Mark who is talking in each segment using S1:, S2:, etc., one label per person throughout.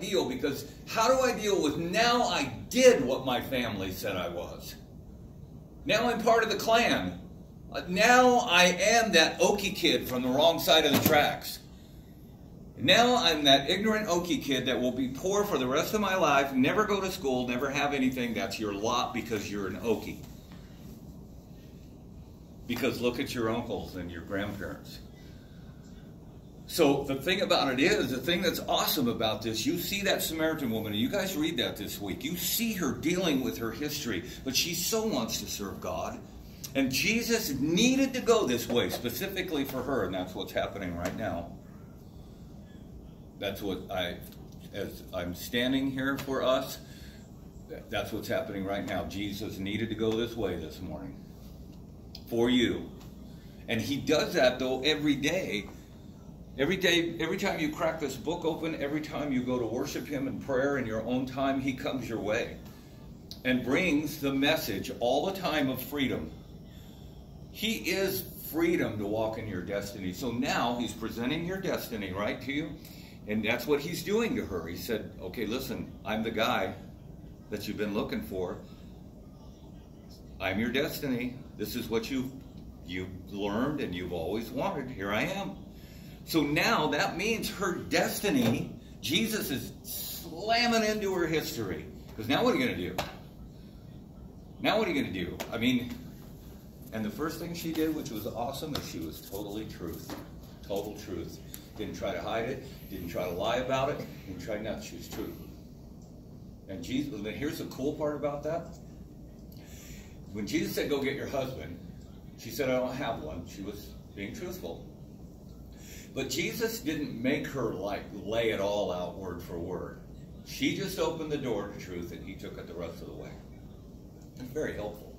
S1: deal, because how do I deal with now I did what my family said I was? Now I'm part of the clan. Now I am that Okie kid from the wrong side of the tracks. Now I'm that ignorant Okie kid that will be poor for the rest of my life, never go to school, never have anything. That's your lot because you're an Okie. Because look at your uncles and your grandparents. So the thing about it is, the thing that's awesome about this, you see that Samaritan woman, and you guys read that this week. You see her dealing with her history, but she so wants to serve God. And Jesus needed to go this way, specifically for her, and that's what's happening right now. That's what as I'm standing here for us, that's what's happening right now. Jesus needed to go this way this morning for you. And he does that, though, every day. Every day, every time you crack this book open, every time you go to worship him in prayer in your own time, he comes your way and brings the message all the time of freedom. He is freedom to walk in your destiny. So now he's presenting your destiny right to you. And that's what he's doing to her. He said, okay, listen, I'm the guy that you've been looking for. I'm your destiny. This is what you've learned and you've always wanted. Here I am. So now that means her destiny, Jesus is slamming into her history. Because now what are you going to do? Now what are you going to do? I mean, and the first thing she did, which was awesome, is she was totally truth. Total truth. Didn't try to hide it. Didn't try to lie about it. Didn't try not to choose truth. And Jesus, here's the cool part about that. When Jesus said, go get your husband, she said, I don't have one. She was being truthful. But Jesus didn't make her like lay it all out word for word. She just opened the door to truth and he took it the rest of the way. That's very helpful.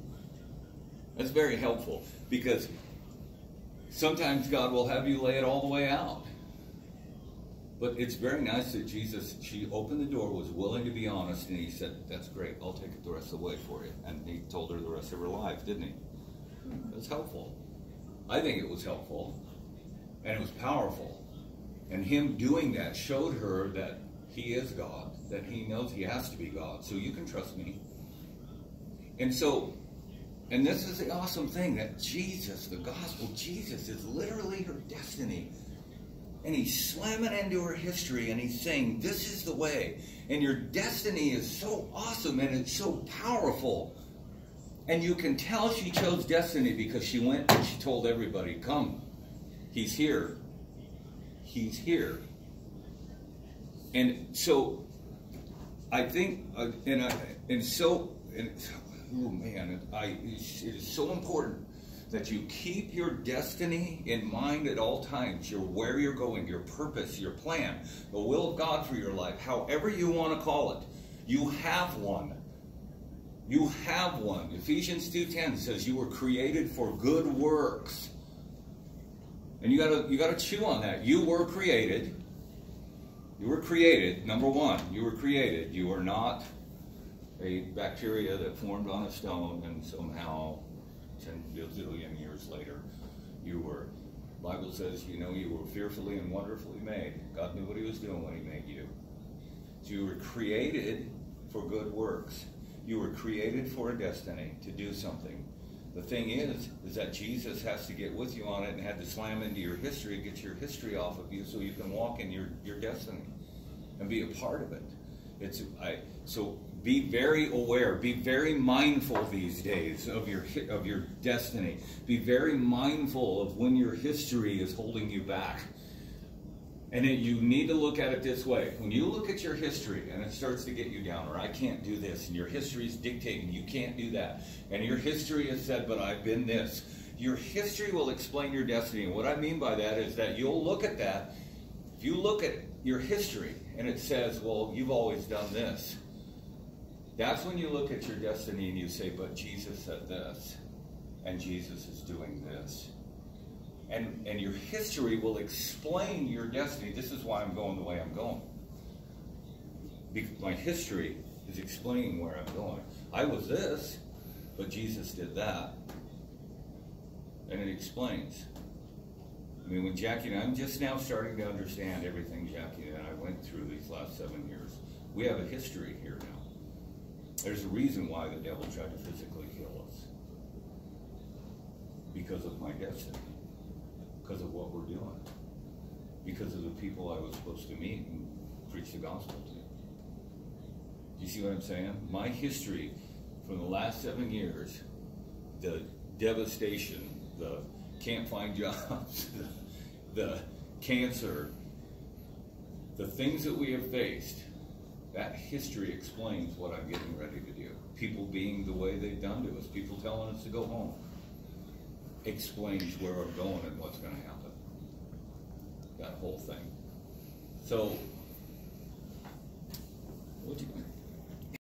S1: That's very helpful because sometimes God will have you lay it all the way out. But it's very nice that Jesus, she opened the door, was willing to be honest, and he said, that's great, I'll take it the rest of the way for you. And he told her the rest of her life, didn't he? That's helpful. I think it was helpful. And it was powerful. And him doing that showed her that he is God, that he knows he has to be God. So you can trust me. And so, and this is the awesome thing, that Jesus, the gospel, Jesus is literally her destiny. And he's slamming into her history and he's saying, this is the way. And your destiny is so awesome and it's so powerful. And you can tell she chose destiny because she went and she told everybody, come. He's here. He's here. And so, I think, oh man, it is so important that you keep your destiny in mind at all times. Where you're going, your purpose, your plan, the will of God for your life, however you want to call it. You have one. You have one. Ephesians 2:10 says you were created for good works. And you gotta chew on that. You were created. You were created. Number one, you were created. You are not a bacteria that formed on a stone and somehow 10 billion years later you were. The Bible says, you were fearfully and wonderfully made. God knew what he was doing when he made you. So you were created for good works. You were created for a destiny to do something. The thing is that Jesus has to get with you on it and had to slam into your history, get your history off of you so you can walk in your destiny and be a part of it. So be very aware, be very mindful these days of your destiny. Be very mindful of when your history is holding you back. And you need to look at it this way. When you look at your history and it starts to get you down, or I can't do this, and your history is dictating you can't do that, and your history has said, but I've been this, your history will explain your destiny. And what I mean by that is that you'll look at that. If you look at your history and it says, well, you've always done this, that's when you look at your destiny and you say, but Jesus said this, and Jesus is doing this. And your history will explain your destiny. This is why I'm going the way I'm going. Because my history is explaining where I'm going. I was this, but Jesus did that. And it explains. I mean, when Jackie and I'm just now starting to understand everything Jackie and I went through these last 7 years. We have a history here now. There's a reason why the devil tried to physically kill us. Because of my destiny. Because of what we're doing. Because of the people I was supposed to meet and preach the gospel to. Do you see what I'm saying? My history from the last 7 years, the devastation, the can't find jobs, the cancer, the things that we have faced, that history explains what I'm getting ready to do. People being the way they've done to us, people telling us to go home, explains where I'm going and what's going to happen. That whole thing. So, what you